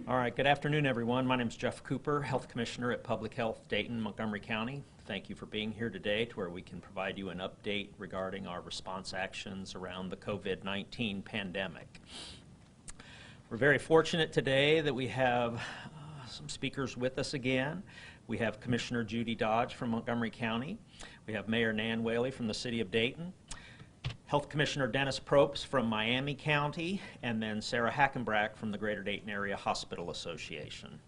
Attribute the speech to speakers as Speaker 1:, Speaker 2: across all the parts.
Speaker 1: All right, good afternoon, everyone. My name is Jeff Cooper, Health Commissioner at Public Health Dayton, Montgomery County. Thank you for being here today to where we can provide you an update regarding our response actions around the COVID-19 pandemic. We're very fortunate today that we have some speakers with us again. We have Commissioner Judy Dodge from Montgomery County. We have Mayor Nan Whaley from the City of Dayton. Health Commissioner Dennis Probst from Miami County, and then Sarah Hackenbrack from the Greater Dayton Area Hospital Association.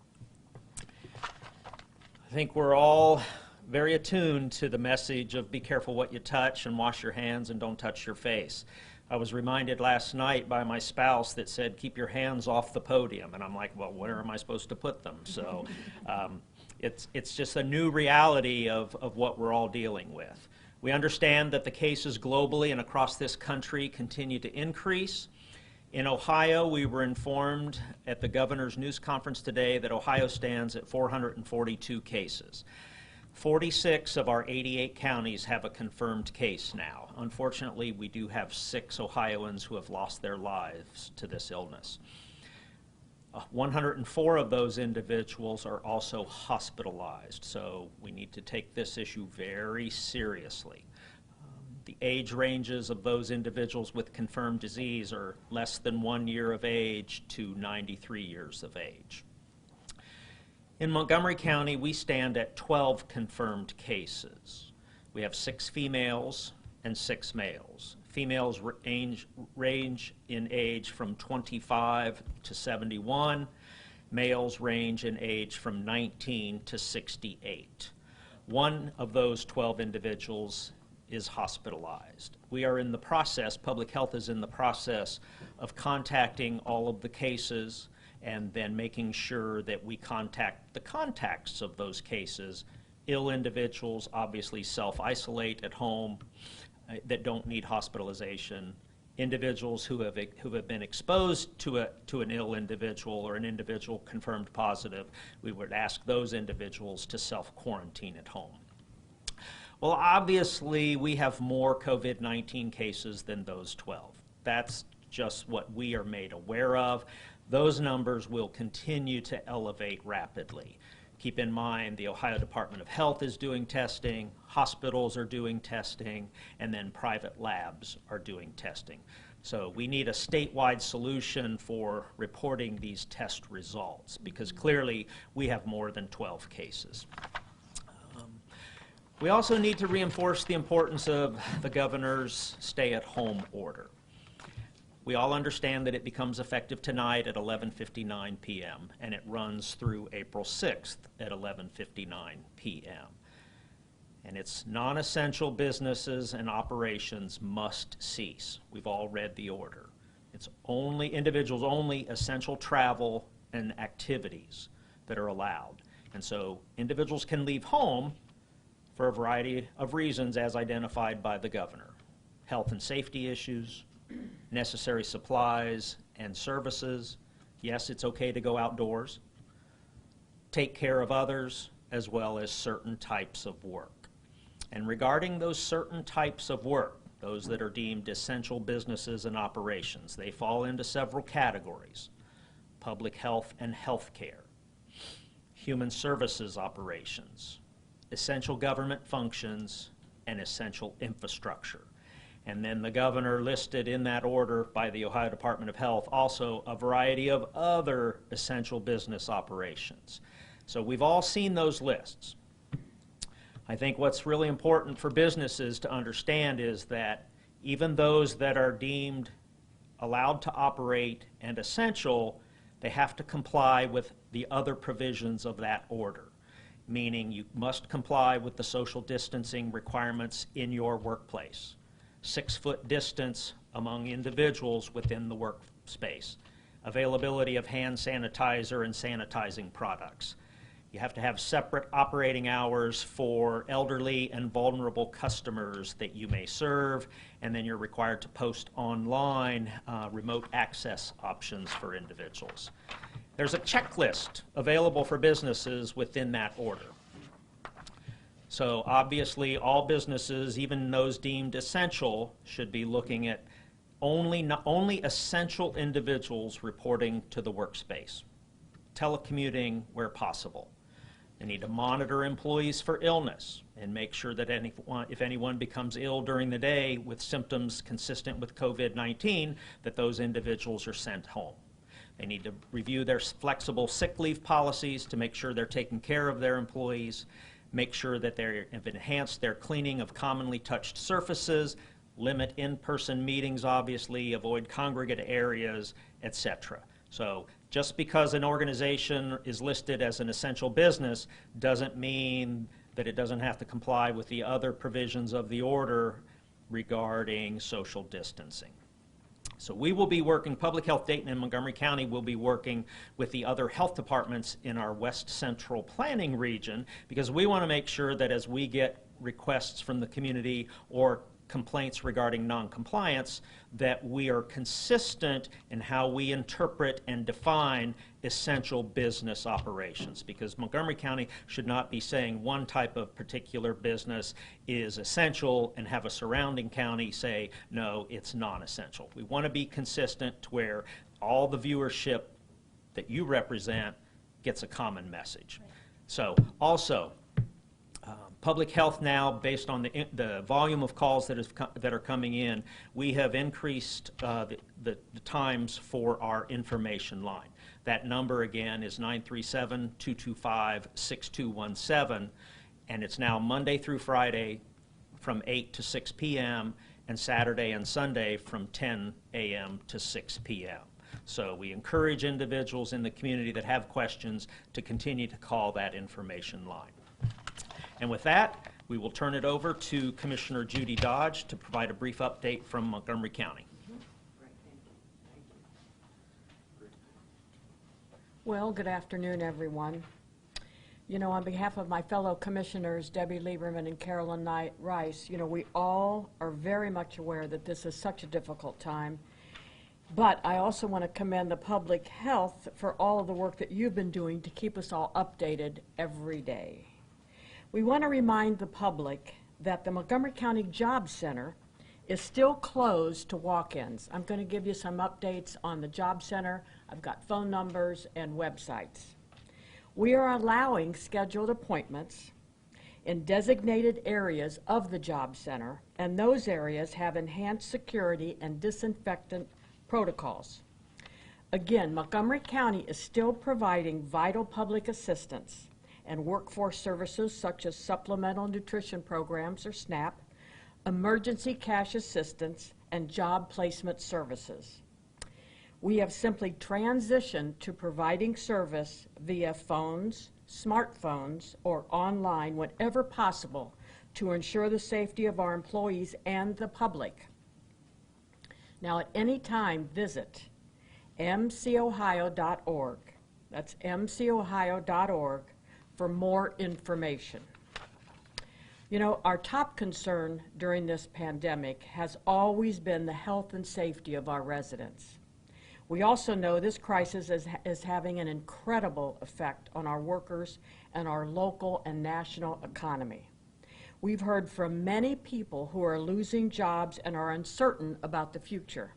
Speaker 1: I think we're all very attuned to the message of be careful what you touch and wash your hands and don't touch your face. I was reminded last night by my spouse that said, keep your hands off the podium. And I'm like, well, where am I supposed to put them? So it's just a new reality of what we're all dealing with. We understand that the cases globally and across this country continue to increase. In Ohio, we were informed at the governor's news conference today that Ohio stands at 442 cases. 46 of our 88 counties have a confirmed case now. Unfortunately, we do have 6 Ohioans who have lost their lives to this illness. 104 of those individuals are also hospitalized, so we need to take this issue very seriously. The age ranges of those individuals with confirmed disease are less than 1 year of age to 93 years of age. In Montgomery County, we stand at 12 confirmed cases. We have 6 females and 6 males. Females range in age from 25 to 71. Males range in age from 19 to 68. One of those 12 individuals is hospitalized. We are in the process, public health is in the process of contacting all of the cases and then making sure that we contact the contacts of those cases. Ill individuals obviously self-isolate at home that don't need hospitalization. Individuals who have been exposed to an ill individual or an individual confirmed positive, we would ask those individuals to self-quarantine at home. Well, obviously, we have more COVID-19 cases than those 12. That's just what we are made aware of. Those numbers will continue to elevate rapidly. Keep in mind, the Ohio Department of Health is doing testing, hospitals are doing testing, and then private labs are doing testing. So we need a statewide solution for reporting these test results because clearly we have more than 12 cases. We also need to reinforce the importance of the governor's stay-at-home order. We all understand that it becomes effective tonight at 11:59 p.m. and it runs through April 6th at 11:59 p.m. And its non-essential businesses and operations must cease. We've all read the order. It's only individuals, only essential travel and activities that are allowed. And so individuals can leave home for a variety of reasons as identified by the governor. Health and safety issues, necessary supplies and services. Yes, it's okay to go outdoors. Take care of others, as well as certain types of work. And regarding those certain types of work, those that are deemed essential businesses and operations, they fall into several categories: public health and health care, human services operations, essential government functions, and essential infrastructure. And then the governor listed in that order by the Ohio Department of Health also a variety of other essential business operations. So we've all seen those lists. I think what's really important for businesses to understand is that even those that are deemed allowed to operate and essential, they have to comply with the other provisions of that order, meaning you must comply with the social distancing requirements in your workplace. 6-foot distance among individuals within the workspace, availability of hand sanitizer and sanitizing products. You have to have separate operating hours for elderly and vulnerable customers that you may serve, and then you're required to post online remote access options for individuals. There's a checklist available for businesses within that order. So obviously all businesses, even those deemed essential, should be looking at only essential individuals reporting to the workspace. telecommuting where possible. They need to monitor employees for illness and make sure that if anyone becomes ill during the day with symptoms consistent with COVID-19, that those individuals are sent home. They need to review their flexible sick leave policies to make sure they're taking care of their employees, make sure that they have enhanced their cleaning of commonly touched surfaces, limit in-person meetings, obviously, avoid congregate areas, etc. So just because an organization is listed as an essential business doesn't mean that it doesn't have to comply with the other provisions of the order regarding social distancing. So we will be working, Public Health Dayton and Montgomery County will be working with the other health departments in our West Central Planning region, because we want to make sure that as we get requests from the community or complaints regarding noncompliance, that we are consistent in how we interpret and define essential business operations, because Montgomery County should not be saying one type of particular business is essential and have a surrounding county say, no, it's non-essential. We want to be consistent to where all the viewership that you represent gets a common message. So also, public health now, based on the volume of calls that are coming in, we have increased the times for our information line. That number again is 937-225-6217, and it's now Monday through Friday from 8 to 6 p.m. and Saturday and Sunday from 10 a.m. to 6 p.m. So we encourage individuals in the community that have questions to continue to call that information line. And with that, we will turn it over to Commissioner Judy Dodge to provide a brief update from Montgomery County.
Speaker 2: Well, good afternoon, everyone. You know, on behalf of my fellow commissioners, Debbie Lieberman and Carolyn Rice, you know, we all are very much aware that this is such a difficult time. But I also want to commend the public health for all of the work that you've been doing to keep us all updated every day. We want to remind the public that the Montgomery County Job Center is still closed to walk-ins. I'm going to give you some updates on the Job Center. I've got phone numbers and websites. We are allowing scheduled appointments in designated areas of the Job Center, and those areas have enhanced security and disinfectant protocols. Again, Montgomery County is still providing vital public assistance and workforce services such as supplemental nutrition programs, or SNAP, emergency cash assistance, and job placement services. We have simply transitioned to providing service via phones, smartphones, or online whenever possible to ensure the safety of our employees and the public. Now, at any time, visit mcohio.org. That's mcohio.org. for more information. You know, our top concern during this pandemic has always been the health and safety of our residents. We also know this crisis is having an incredible effect on our workers and our local and national economy. We've heard from many people who are losing jobs and are uncertain about the future.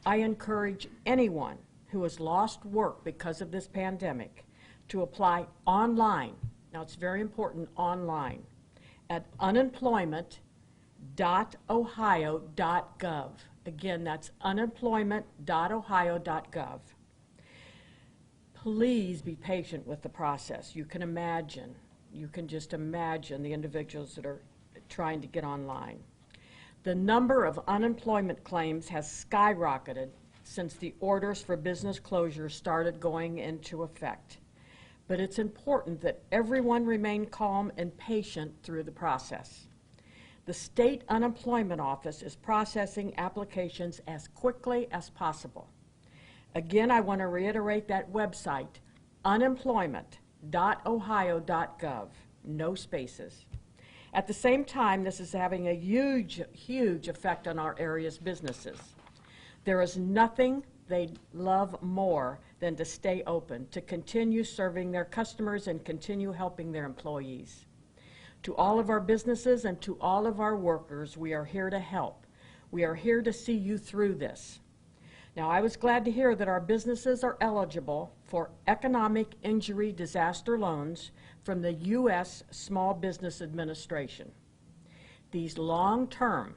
Speaker 2: I encourage anyone who has lost work because of this pandemic to apply online. Now, it's very important, online, at unemployment.ohio.gov. Again, that's unemployment.ohio.gov. Please be patient with the process. You can just imagine the individuals that are trying to get online. The number of unemployment claims has skyrocketed since the orders for business closure started going into effect. But it's important that everyone remain calm and patient through the process. The state unemployment office is processing applications as quickly as possible. Again, I want to reiterate that website, unemployment.ohio.gov, no spaces. At the same time, this is having a huge effect on our area's businesses. There is nothing they love more than to stay open, to continue serving their customers and continue helping their employees. To all of our businesses and to all of our workers, we are here to help. We are here to see you through this. Now, I was glad to hear that our businesses are eligible for economic injury disaster loans from the U.S. Small Business Administration. These long-term,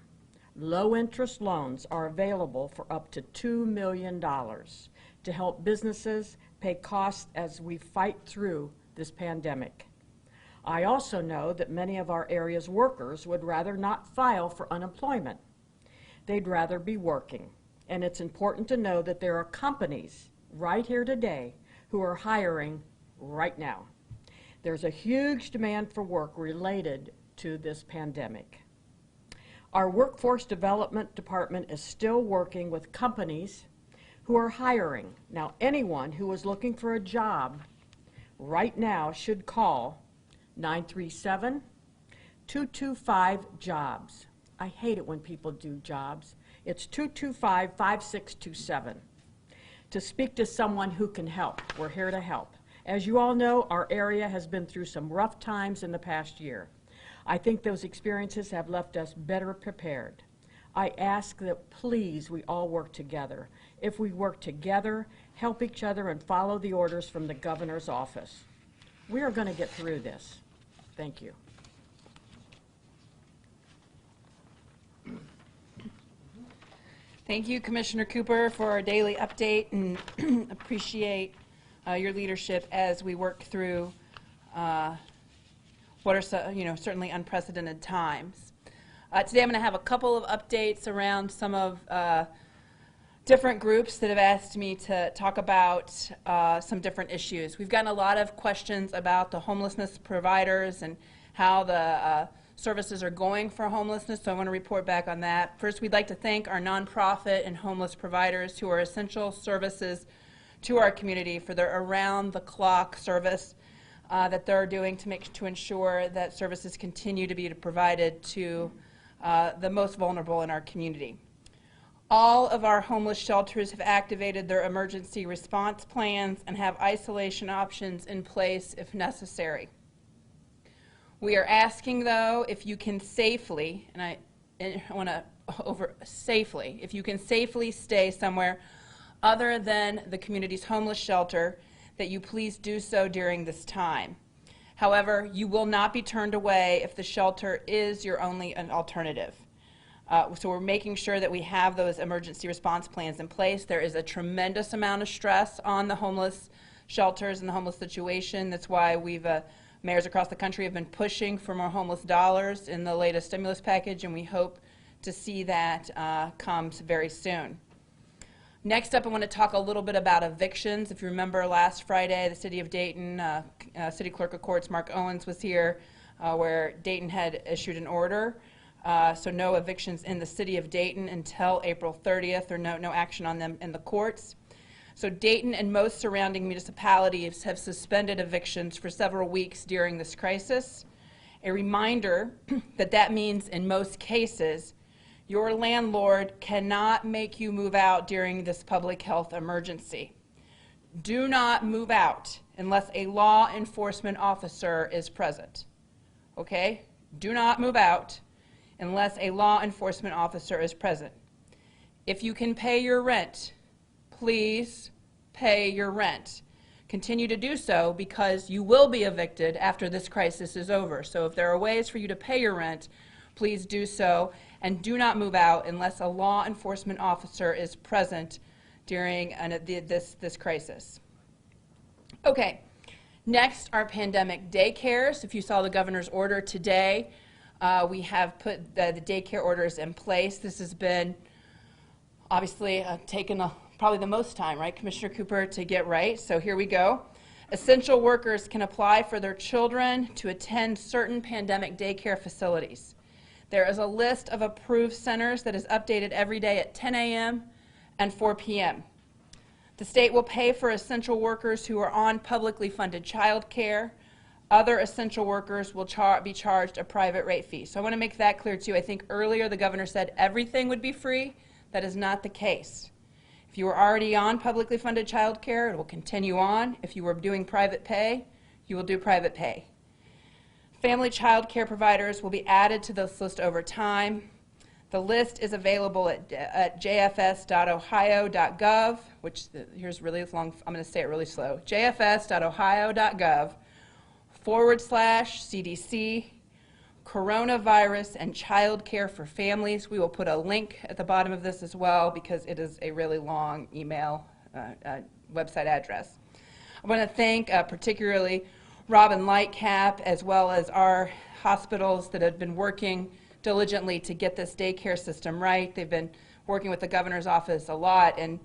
Speaker 2: low-interest loans are available for up to $2 million to help businesses pay costs as we fight through this pandemic. I also know that many of our area's workers would rather not file for unemployment. They'd rather be working. And it's important to know that there are companies right here today who are hiring right now. There's a huge demand for work related to this pandemic. Our workforce development department is still working with companies who are hiring. Now, anyone who is looking for a job right now should call 937-225-JOBS. I hate it when people do jobs. It's 225-5627 to speak to someone who can help. We're here to help. As you all know, our area has been through some rough times in the past year. I think those experiences have left us better prepared. I ask that please we all work together. If we work together, help each other, and follow the orders from the governor's office, we are going to get through this. Thank you.
Speaker 3: Thank you, Commissioner Cooper, for our daily update, and appreciate your leadership as we work through what are certainly unprecedented times. Today I'm going to have a couple of updates around some of different groups that have asked me to talk about some different issues. We've gotten a lot of questions about the homelessness providers and how the services are going for homelessness, so I want to report back on that. First, we'd like to thank our nonprofit and homeless providers who are essential services to our community for their around-the-clock service that they're doing to ensure that services continue to be provided to the most vulnerable in our community. All of our homeless shelters have activated their emergency response plans and have isolation options in place if necessary. We are asking, though, if you can safely, and I want to if you can safely stay somewhere other than the community's homeless shelter, that you please do so during this time. However, you will not be turned away if the shelter is your only alternative. So we're making sure that we have those emergency response plans in place. There is a tremendous amount of stress on the homeless shelters and the homeless situation. That's why mayors across the country have been pushing for more homeless dollars in the latest stimulus package, and we hope to see that come very soon. Next up, I want to talk a little bit about evictions. If you remember last Friday, the City of Dayton, City Clerk of Courts Mark Owens was here, where Dayton had issued an order. So no evictions in the City of Dayton until April 30th, or no action on them in the courts. So Dayton and most surrounding municipalities have suspended evictions for several weeks during this crisis. A reminder that means in most cases, your landlord cannot make you move out during this public health emergency. Do not move out unless a law enforcement officer is present. Okay? Do not move out unless a law enforcement officer is present. If you can pay your rent, please pay your rent. Continue to do so, because you will be evicted after this crisis is over. So if there are ways for you to pay your rent, please do so, and do not move out unless a law enforcement officer is present during this crisis. Okay, next, our pandemic daycares. If you saw the governor's order today, we have put the daycare orders in place. This has been obviously taken probably the most time, right, Commissioner Cooper, to get right. So here we go. Essential workers can apply for their children to attend certain pandemic daycare facilities. There is a list of approved centers that is updated every day at 10 a.m. and 4 p.m. The state will pay for essential workers who are on publicly funded child care. Other essential workers will be charged a private rate fee. So I want to make that clear too. I think earlier the governor said everything would be free. That is not the case. If you were already on publicly funded child care, it will continue on. If you were doing private pay, you will do private pay. Family child care providers will be added to this list over time. The list is available at jfs.ohio.gov, which here's really long, I'm going to say it really slow, jfs.ohio.gov/CDC coronavirus and child care for families. We will put a link at the bottom of this as well because it is a really long email website address. I want to thank particularly Robin Lightcap as well as our hospitals that have been working diligently to get this daycare system right. They've been working with the governor's office a lot, and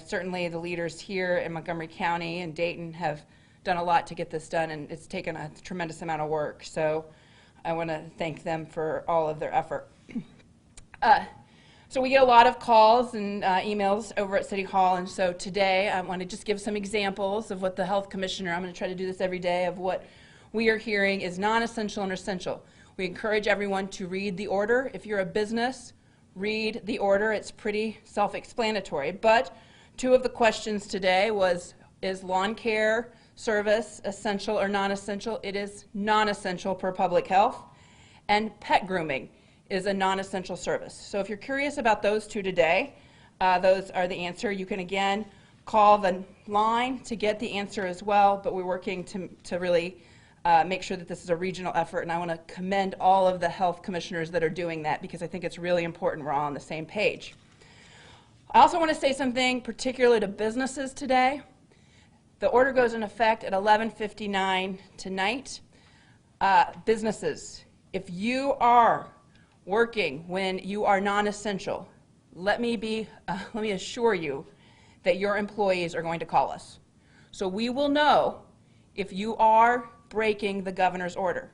Speaker 3: certainly the leaders here in Montgomery County and Dayton have done a lot to get this done, and it's taken a tremendous amount of work. So I want to thank them for all of their effort. So we get a lot of calls and emails over at City Hall, and so today I want to just give some examples of what the health commissioner, I'm going to try to do this every day, of what we are hearing is non-essential and essential. We encourage everyone to read the order. If you're a business, read the order. It's pretty self-explanatory. But two of the questions today was, is lawn care service essential or non-essential? It is non-essential per public health. And pet grooming is a non-essential service. So if you're curious about those two today, those are the answer. You can again call the line to get the answer as well, but we're working to really make sure that this is a regional effort, and I want to commend all of the health commissioners that are doing that because I think it's really important we're all on the same page. I also want to say something particularly to businesses today. The order goes in effect at 11:59 tonight. Businesses, if you are working when you are non-essential, let me assure you that your employees are going to call us. So we will know if you are breaking the governor's order.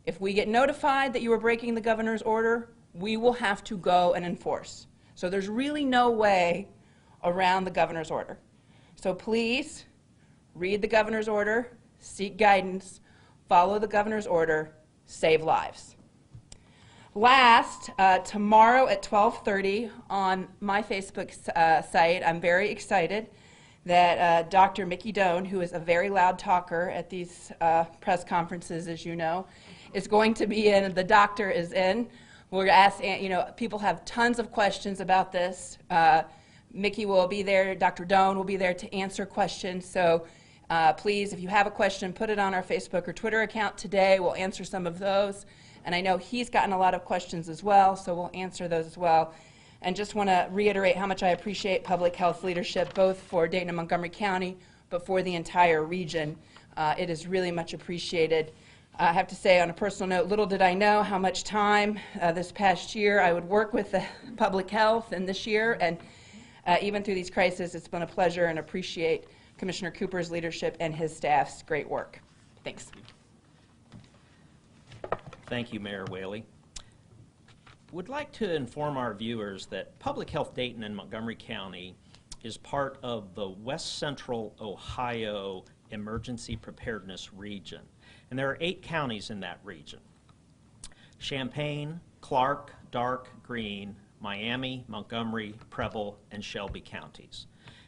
Speaker 3: If we get notified that you are breaking the governor's order, we will have to go and enforce. So there's really no way around the governor's order. So please read the governor's order, seek guidance, follow the governor's order, save lives. Last, tomorrow at 12:30 on my Facebook site, I'm very excited that Dr. Mickey Doan, who is a very loud talker at these press conferences, as you know, is going to be in. The doctor is in. We're asking, people have tons of questions about this. Mickey will be there. Dr. Doan will be there to answer questions. So please, if you have a question, put it on our Facebook or Twitter account today. We'll answer some of those. And I know he's gotten a lot of questions as well, so we'll answer those as well. And just want to reiterate how much I appreciate public health leadership, both for Dayton and Montgomery County, but for the entire region. It is really much appreciated. I have to say, on a personal note, little did I know how much time this past year I would work with the public health, and this year, and even through these crises, it's been a pleasure, and appreciate Commissioner Cooper's leadership and his staff's great work. Thanks.
Speaker 1: Thank you, Mayor Whaley. Would like to inform our viewers that Public Health Dayton and Montgomery County is part of the West Central Ohio Emergency Preparedness Region. And there are 8 counties in that region: Champaign, Clark, Dark, Greene, Miami, Montgomery, Preble, and Shelby counties.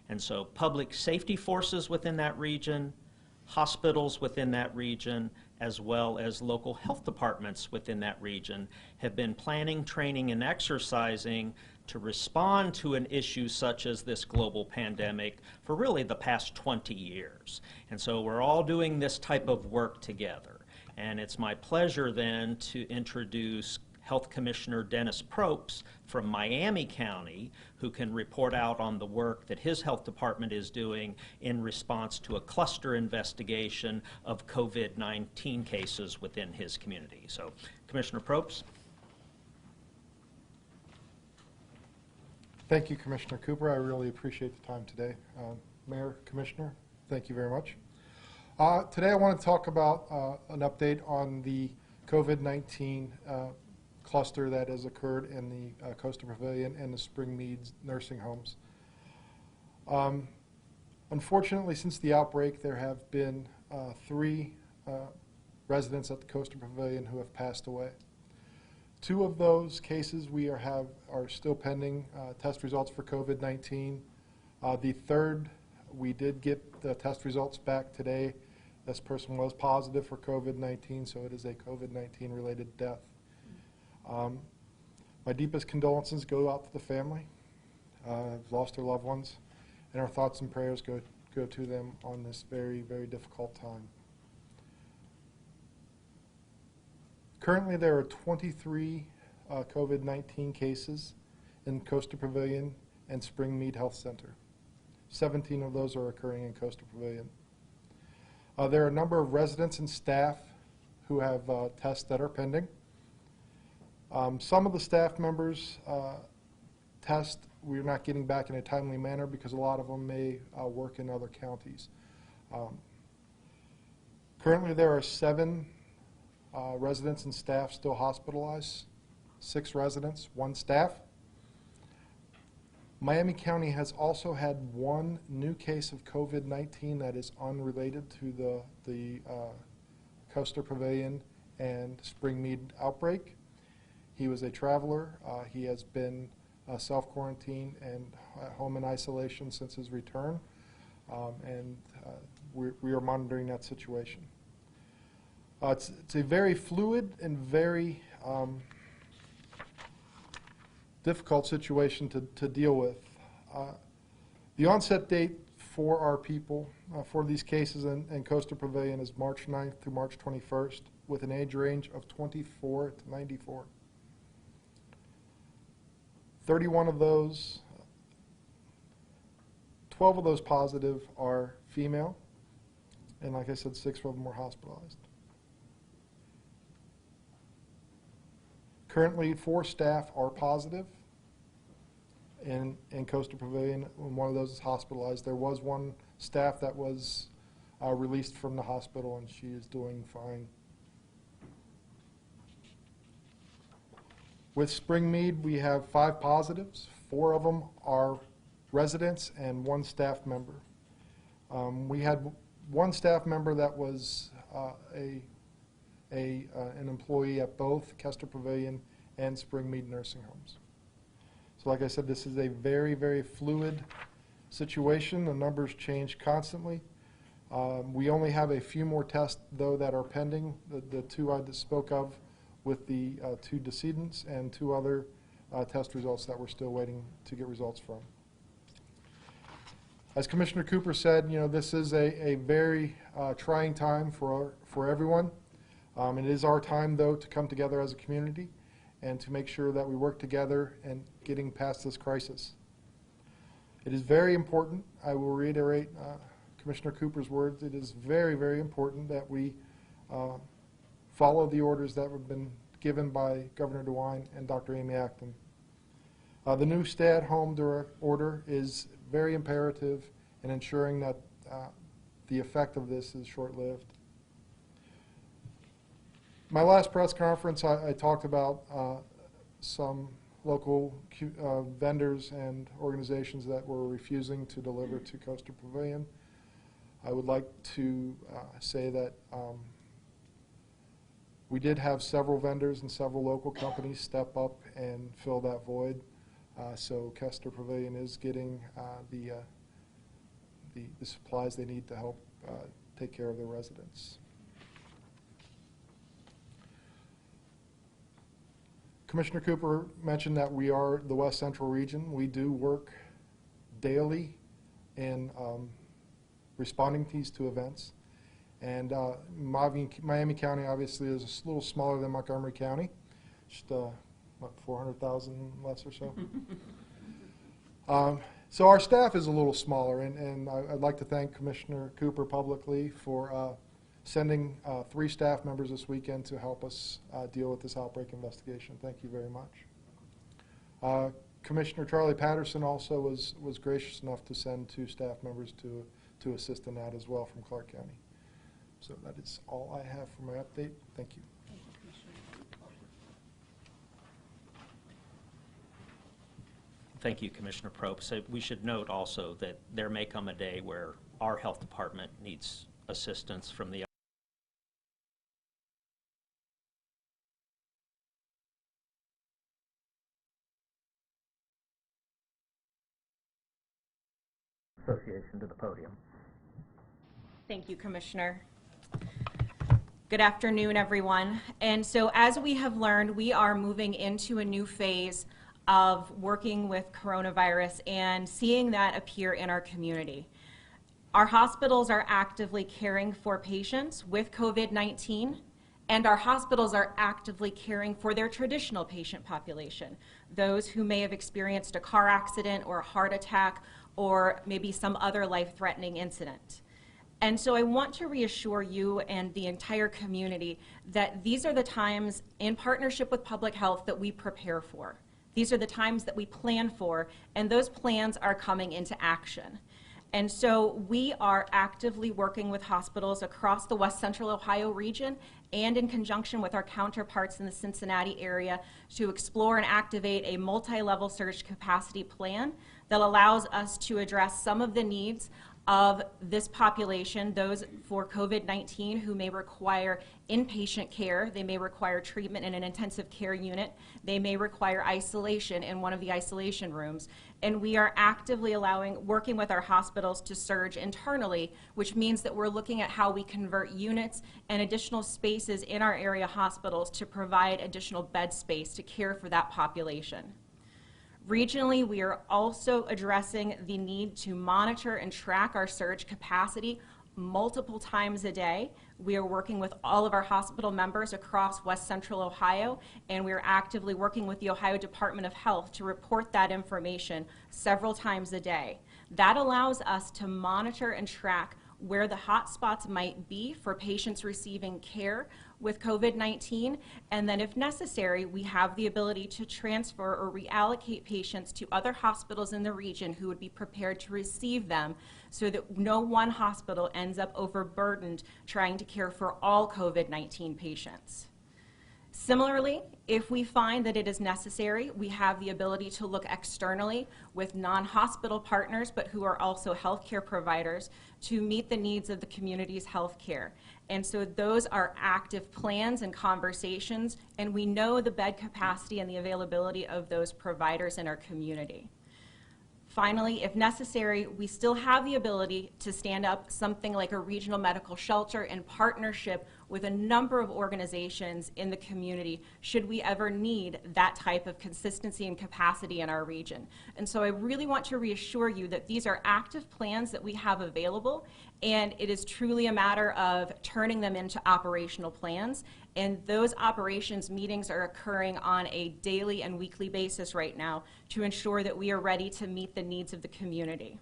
Speaker 1: And so public safety forces within that region, hospitals within that region, as well as local health departments within that region have been planning, training, and exercising to respond to an issue such as this global pandemic for really the past 20 years. And so we're all doing this type of work together. And it's my pleasure then to introduce Health Commissioner Dennis Propes from Miami County, who can report out on the work that his health department is doing in response to a cluster investigation of COVID-19 cases within his community. So, Commissioner Propes.
Speaker 4: Thank you, Commissioner Cooper. I really appreciate the time today. Mayor, Commissioner, thank you very much. Today I want to talk about an update on the COVID-19 cluster that has occurred in the Coastal Pavilion and the Spring Meads nursing homes. Unfortunately, since the outbreak, there have been 3 residents at the Coastal Pavilion who have passed away. 2 of those cases are still pending test results for COVID-19. The 3rd, we did get the test results back today. This person was positive for COVID-19, so it is a COVID-19 related death. My deepest condolences go out to the family who've lost their loved ones, and our thoughts and prayers go to them on this very, very difficult time. Currently, there are 23 COVID-19 cases in Coastal Pavilion and Springmead Health Center. 17 of those are occurring in Coastal Pavilion. There are a number of residents and staff who have tests that are pending. Some of the staff members' test we're not getting back in a timely manner because a lot of them may work in other counties. Currently, there are 7 residents and staff still hospitalized, 6 residents, 1 staff. Miami County has also had 1 new case of COVID-19 that is unrelated to the Coastal Pavilion and Springmead outbreak. He was a traveler. He has been self-quarantined and at home in isolation since his return, and we are monitoring that situation. It's a very fluid and very difficult situation to deal with. The onset date for our people, for these cases in Coastal Pavilion, is March 9th through March 21st, with an age range of 24 to 94. 31 of those, 12 of those positive are female, and like I said, 6 of them were hospitalized. Currently, 4 staff are positive in Coastal Pavilion, and 1 of those is hospitalized. There was 1 staff that was released from the hospital, and she is doing fine. With Springmead, we have 5 positives. 4 of them are residents and 1 staff member. We had 1 staff member that was an employee at both Coastal Pavilion and Springmead nursing homes. So like I said, this is a very, very fluid situation. The numbers change constantly. We only have a few more tests, though, that are pending. The 2 I spoke of with the 2 decedents and 2 other test results that we're still waiting to get results from. As Commissioner Cooper said, you know, this is a very trying time for everyone. It is our time, though, to come together as a community and to make sure that we work together and getting past this crisis. It is very important, I will reiterate Commissioner Cooper's words, it is very, very important that we follow the orders that have been given by Governor DeWine and Dr. Amy Acton. The new stay-at-home order is very imperative in ensuring that the effect of this is short-lived. My last press conference, I talked about some local vendors and organizations that were refusing to deliver to Coastal Pavilion. I would like to say that we did have several vendors and several local companies step up and fill that void. So Coastal Pavilion is getting the supplies they need to help take care of their residents. Commissioner Cooper mentioned that we are the West Central region. We do work daily in responding to these 2 events. And Miami County obviously is a little smaller than Montgomery County, just what, 400,000 less or so. So our staff is a little smaller, and I'd like to thank Commissioner Cooper publicly for sending 3 staff members this weekend to help us deal with this outbreak investigation. Thank you very much. Commissioner Charlie Patterson also was gracious enough to send 2 staff members to assist in that as well from Clark County. So that is all I have for my update. Thank you.
Speaker 1: Thank you, Commissioner Probst. So we should note also that there may come a day where our health department needs assistance from the association to the podium.
Speaker 5: Thank you, Commissioner. Good afternoon, everyone. And so as we have learned, we are moving into a new phase of working with coronavirus and seeing that appear in our community. Our hospitals are actively caring for patients with COVID-19, and our hospitals are actively caring for their traditional patient population, those who may have experienced a car accident or a heart attack or maybe some other life-threatening incident. And so I want to reassure you and the entire community that these are the times, in partnership with public health, that we prepare for. These are the times that we plan for, and those plans are coming into action. And so we are actively working with hospitals across the West Central Ohio region and in conjunction with our counterparts in the Cincinnati area to explore and activate a multi-level surge capacity plan that allows us to address some of the needs of this population, those for COVID-19 who may require inpatient care, they may require treatment in an intensive care unit, they may require isolation in one of the isolation rooms. And we are actively working with our hospitals to surge internally, which means that we're looking at how we convert units and additional spaces in our area hospitals to provide additional bed space to care for that population. Regionally, we are also addressing the need to monitor and track our surge capacity multiple times a day. We are working with all of our hospital members across West Central Ohio, and we are actively working with the Ohio Department of Health to report that information several times a day. That allows us to monitor and track where the hot spots might be for patients receiving care with COVID-19, and then if necessary, we have the ability to transfer or reallocate patients to other hospitals in the region who would be prepared to receive them so that no one hospital ends up overburdened trying to care for all COVID-19 patients. Similarly, if we find that it is necessary, we have the ability to look externally with non-hospital partners, but who are also healthcare providers, to meet the needs of the community's healthcare. And so those are active plans and conversations, and we know the bed capacity and the availability of those providers in our community. Finally, if necessary, we still have the ability to stand up something like a regional medical shelter in partnership with a number of organizations in the community should we ever need that type of consistency and capacity in our region. And so I really want to reassure you that these are active plans that we have available, and it is truly a matter of turning them into operational plans. And those operations meetings are occurring on a daily and weekly basis right now to ensure that we are ready to meet the needs of the community.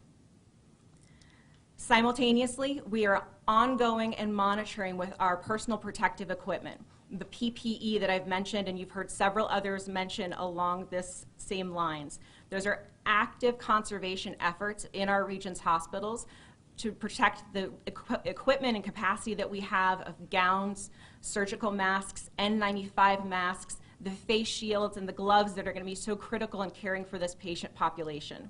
Speaker 5: Simultaneously, we are ongoing and monitoring with our personal protective equipment, the PPE that I've mentioned, and you've heard several others mention along this same lines. Those are active conservation efforts in our region's hospitals to protect the equipment and capacity that we have of gowns, surgical masks, N95 masks, the face shields, and the gloves that are going to be so critical in caring for this patient population.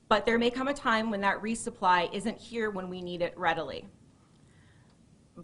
Speaker 5: But there may come a time when that resupply isn't here when we need it readily.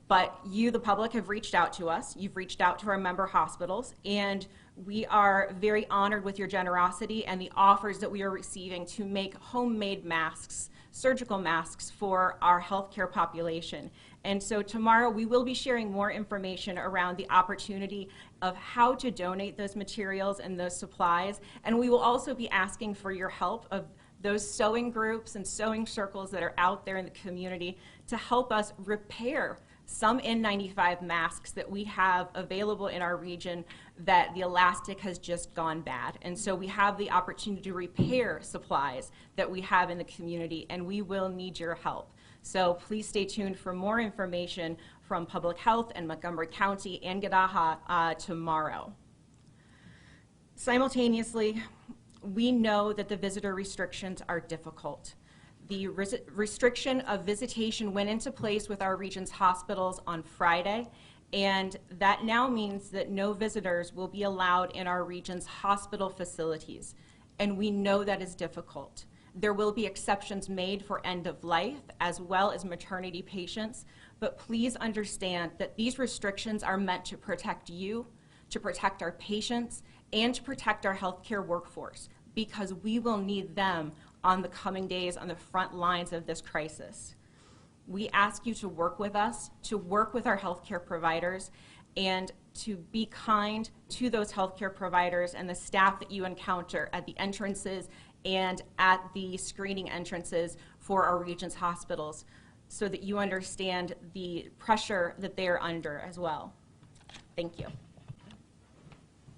Speaker 5: But you, the public, have reached out to us. You've reached out to our member hospitals, and we are very honored with your generosity and the offers that we are receiving to make homemade masks, surgical masks for our healthcare population. And so tomorrow we will be sharing more information around the opportunity of how to donate those materials and those supplies. And we will also be asking for your help of those sewing groups and sewing circles that are out there in the community to help us repair some N95 masks that we have available in our region that the elastic has just gone bad. And so we have the opportunity to repair supplies that we have in the community, and we will need your help. So please stay tuned for more information from Public Health and Montgomery County and Gadaha tomorrow. Simultaneously, we know that the visitor restrictions are difficult. The restriction of visitation went into place with our region's hospitals on Friday, and that now means that no visitors will be allowed in our region's hospital facilities. And we know that is difficult. There will be exceptions made for end of life as well as maternity patients, but please understand that these restrictions are meant to protect you, to protect our patients, and to protect our healthcare workforce, because we will need them on the coming days on the front lines of this crisis. We ask you to work with us, to work with our healthcare providers, and to be kind to those healthcare providers and the staff that you encounter at the entrances and at the screening entrances for our region's hospitals, so that you understand the pressure that they are under as well. Thank you.